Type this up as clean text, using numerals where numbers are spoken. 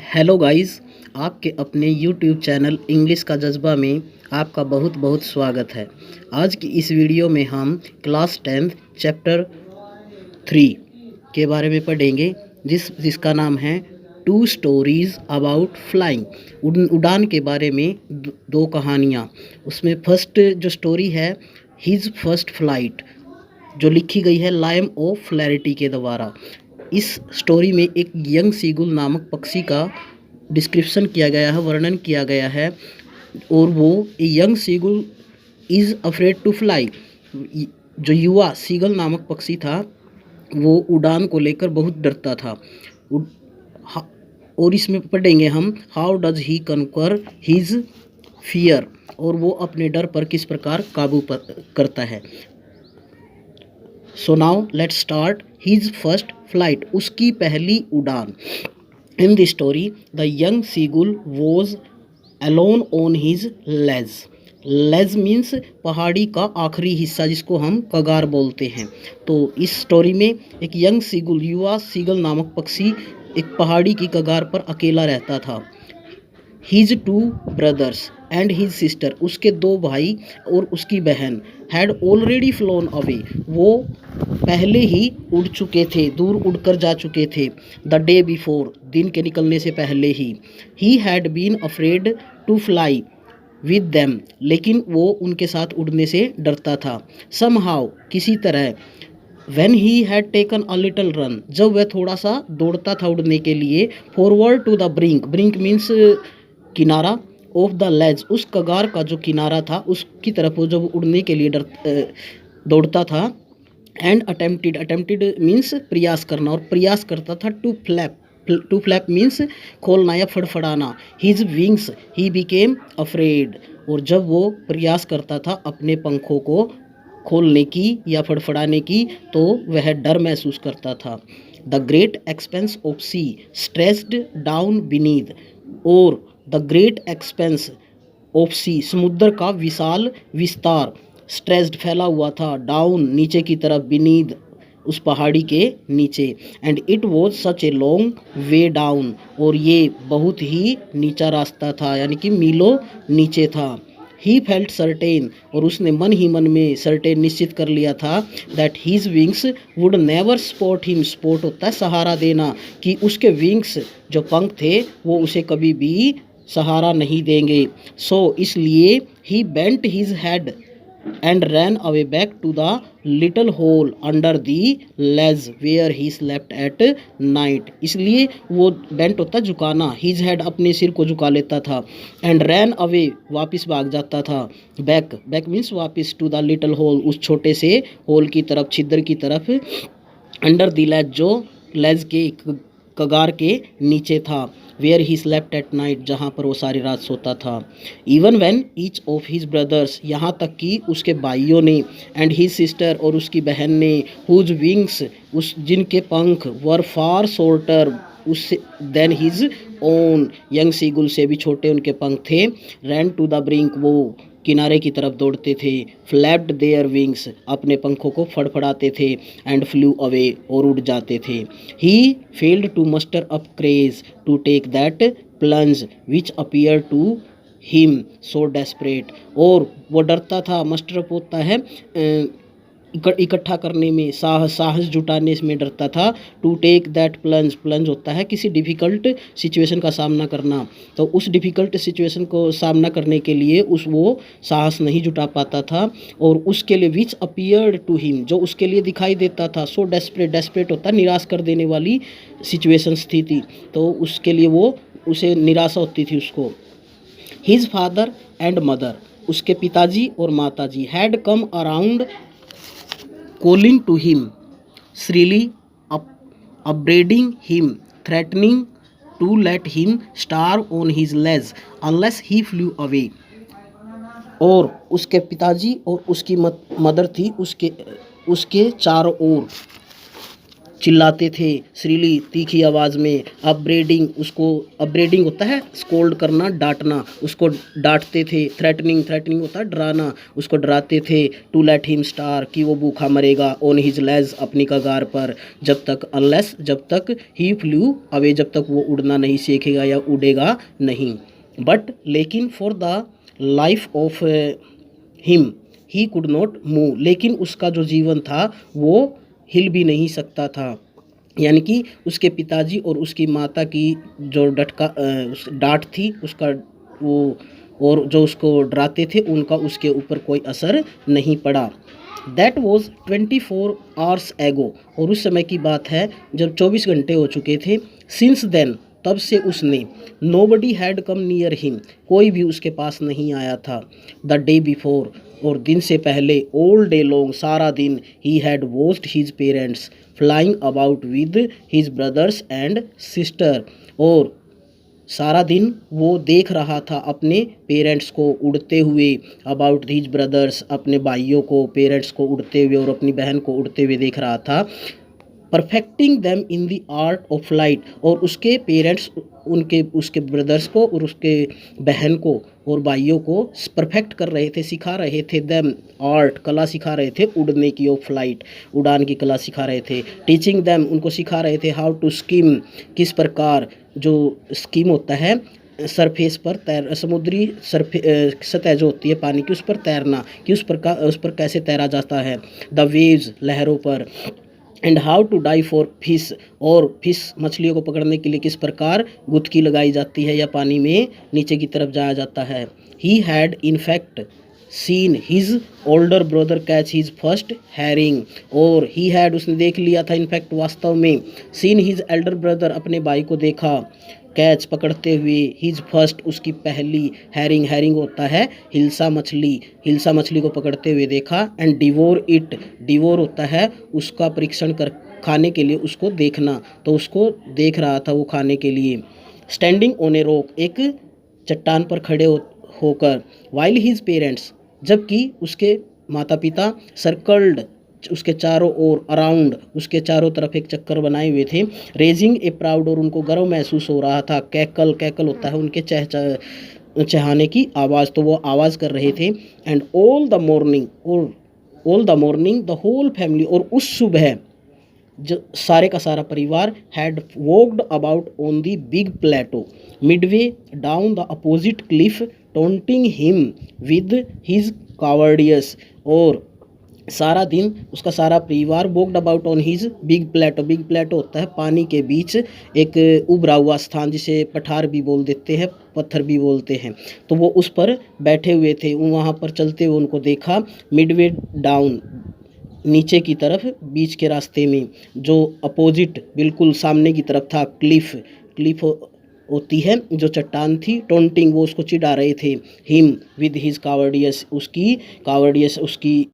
Hello guys, आपके अपने YouTube channel English का जज्बा में आपका बहुत बहुत स्वागत है। आज की इस वीडियो में हम क्लास 10th चैप्टर 3 के बारे में पढ़ेंगे जिसका नाम है टू स्टोरीज अबाउट फ्लाइंग। उड़ान के बारे में दो कहानियाँ। उसमें फर्स्ट जो स्टोरी है हिज फर्स्ट फ्लाइट, जो लिखी गई है लायम ओ फ्लैरिटी के द्वारा। इस स्टोरी में एक यंग सीगुल नामक पक्षी का डिस्क्रिप्शन किया गया है, वर्णन किया गया है। और वो young seagull is afraid to fly. जो युवा सीगल नामक पक्षी था वो उड़ान को लेकर बहुत डरता था। और इसमें पढ़ेंगे हम how does he conquer his fear, और वो अपने डर पर किस प्रकार काबू करता है। So now let's start his first flight, उसकी पहली उड़ान। In the story the young seagull was alone on his ledge. Ledge means पहाड़ी का आखिरी हिस्सा, जिसको हम कगार बोलते हैं। तो इस स्टोरी में एक यंग सीगुल, युवा सीगल नामक पक्षी एक पहाड़ी की कगार पर अकेला रहता था। His two brothers and his sister, उसके दो भाई और उसकी बहन, हैड ऑलरेडी फ्लोन अवे, वो पहले ही उड़ चुके थे, दूर उड़कर जा चुके थे। द डे बिफोर, दिन के निकलने से पहले ही had been afraid to fly with them, लेकिन वो उनके साथ उड़ने से डरता था। समहाउ, किसी तरह, when he had taken a little run, जब वह थोड़ा सा दौड़ता था उड़ने के लिए, forward to the brink, brink means किनारा, ऑफ द लेज, उस कगार का जो किनारा था उसकी तरफ वो जब उड़ने के लिए दौड़ता था। एंड अटेम्प्टेड मीन्स प्रयास करना, और प्रयास करता था टू फ्लैप मीन्स खोलना या फड़फड़ाना। His wings he became afraid, और जब वो प्रयास करता था अपने पंखों को खोलने की या फड़फड़ाने की, तो वह डर महसूस करता था। The great expanse of sea stretched down beneath, और the great expanse of sea, समुद्र का विशाल विस्तार, स्ट्रेस्ड फैला हुआ था, डाउन नीचे की तरफ, बीनीथ उस पहाड़ी के नीचे। And it was such a long way down, और ये बहुत ही नीचा रास्ता था, यानी कि मीलों नीचे था। ही फेल्ट सर्टेन, और उसने मन ही मन में सर्टेन निश्चित कर लिया था, that his wings would never support him, support होता है सहारा देना, कि उसके विंग्स जो पंख थे वो उसे कभी भी सहारा नहीं देंगे। सो इसलिए he bent his head and ran away back to the little hole under the ledge where he slept at night. इसलिए वो बेंट होता झुकाना, हिज हेड अपने सिर को झुका लेता था, एंड रैन अवे वापस भाग जाता था, बैक मीन्स वापस, टू द लिटल होल उस छोटे से होल की तरफ, छिद्र की तरफ, अंडर दी लेज जो लेज के कगार के नीचे था, where he slept at night जहाँ पर वो सारी रात सोता था। Even when each of his brothers, यहाँ तक कि उसके भाइयों ने, एंड हिज सिस्टर और उसकी बहन ने, हुज विंग्स उस जिनके पंख, वर फार शॉर्टर उससे than his own, young seagull से भी छोटे उनके पंख थे। रैन टू द ब्रिंक, वो किनारे की तरफ दौड़ते थे। फ्लैप्ड देयर विंग्स, अपने पंखों को फड़फड़ाते थे। एंड फ्लू अवे, और उड़ जाते थे। He failed to muster up courage to take that plunge which appear to him so desperate, और वो डरता था, मस्टर अप होता है इकट्ठा करने में, साहस जुटाने में डरता था। To take that plunge, plunge होता है किसी डिफ़िकल्ट सिचुएशन का सामना करना, तो उस डिफ़िकल्ट सिचुएशन को सामना करने के लिए वो साहस नहीं जुटा पाता था। और उसके लिए विच अपीयर्ड टू हिम, जो उसके लिए दिखाई देता था, सो डेस्परेट, डेस्परेट होता है निराश कर देने वाली सिचुएशन, स्थिति, तो उसके लिए वो उसे निराशा होती थी उसको। हिज फादर एंड मदर, उसके पिताजी और माताजी, had come around calling to him, shrilly upbraiding him, threatening to let him starve on his legs unless he flew away। और उसके पिताजी और उसकी मदर थी उसके चारों ओर चिल्लाते थे श्रीली तीखी आवाज़ में, अपब्रेडिंग, उसको अपब्रेडिंग होता है स्कोल्ड करना, डांटना, उसको डांटते थे, थ्रेटनिंग, थ्रेटनिंग होता है डराना, उसको डराते थे, टू लेट हिम स्टार, कि वो भूखा मरेगा, ऑन हिज लेज, अपनी कगार पर, जब तक अनलेस, जब तक ही फ्लू अवे, जब तक वो उड़ना नहीं सीखेगा या उड़ेगा नहीं, बट लेकिन for the life of him he could not move, लेकिन उसका जो जीवन था वो हिल भी नहीं सकता था, यानी कि उसके पिताजी और उसकी माता की जो डांट थी उसका, वो और जो उसको डराते थे उनका उसके ऊपर कोई असर नहीं पड़ा। दैट वॉज 24 hours एगो, और उस समय की बात है जब 24 घंटे हो चुके थे। सिंस देन, तब से उसने, nobody had come near him, कोई भी उसके पास नहीं आया था, द डे बिफोर, और दिन से पहले, ऑल डे लॉन्ग, सारा दिन, he had watched his parents flying about with his brothers and sister, और सारा दिन वो देख रहा था अपने पेरेंट्स को उड़ते हुए, अबाउट हिज ब्रदर्स, अपने भाइयों को, पेरेंट्स को उड़ते हुए और अपनी बहन को उड़ते हुए देख रहा था, perfecting them in the art of flight, और उसके पेरेंट्स उनके उसके ब्रदर्स को और उसके बहन को और भाइयों को परफेक्ट कर रहे थे, सिखा रहे थे, देम आर्ट, कला सिखा रहे थे उड़ने की, ऑफ फ्लाइट, उड़ान की कला सिखा रहे थे, टीचिंग देम, उनको सिखा रहे थे, हाउ टू स्किम, किस प्रकार, जो स्किम होता है सरफेस पर समुद्री सतह जो होती है पानी की, उस पर तैरना, कि उस पर कैसे तैरा जाता है, द वेव्स, लहरों पर, and how to dive for fish, और फिश, मछलियों को पकड़ने के लिए किस प्रकार गुत्थी लगाई जाती है या पानी में नीचे की तरफ जाया जाता है। He had in fact seen his older brother catch his first herring, और ही हैड, उसने देख लिया था, इनफैक्ट वास्तव में, सीन हिज एल्डर ब्रदर, अपने भाई को देखा, कैच, पकड़ते हुए, हिज फर्स्ट, उसकी पहली, हैरिंग, हैरिंग होता है हिल्सा मछली, हिल्सा मछली को पकड़ते हुए देखा, एंड डिवोर इट, डिवोर होता है उसका परीक्षण कर, खाने के लिए उसको देखना, तो उसको देख रहा था वो खाने के लिए। स्टैंडिंग ऑन ए रॉक, एक चट्टान पर खड़े होकर, वाइल हिज पेरेंट्स, जबकि उसके माता पिता, सर्कल्ड, उसके चारों ओर, अराउंड, उसके चारों तरफ एक चक्कर बनाए हुए थे, रेजिंग ए प्राउड, और उनको गर्व महसूस हो रहा था, कैकल, कैकल होता है उनके चहाने की आवाज़, तो वो आवाज़ कर रहे थे, एंड ऑल द मॉर्निंग, और all the morning the whole family, और उस सुबह जो सारे का सारा परिवार, had walked about on the big plateau midway down the opposite cliff, taunting him with his cowardice, और सारा दिन उसका सारा परिवार walked about on his big plateau, big plateau होता है पानी के बीच एक उभरा हुआ स्थान, जिसे पठार भी बोल देते हैं, पत्थर भी बोलते हैं, तो वो उस पर बैठे हुए थे, वहाँ पर चलते हुए उनको देखा, मिडवे डाउन, नीचे की तरफ, बीच के रास्ते में, जो अपोजिट, बिल्कुल सामने की तरफ था, क्लिफ, क्लिफ होती है जो चट्टान थी, टोंटिंग, वो उसको चिढ़ा रहे थे, हिम विद हिज कावर्डियस, उसकी कावर्डियस, उसकी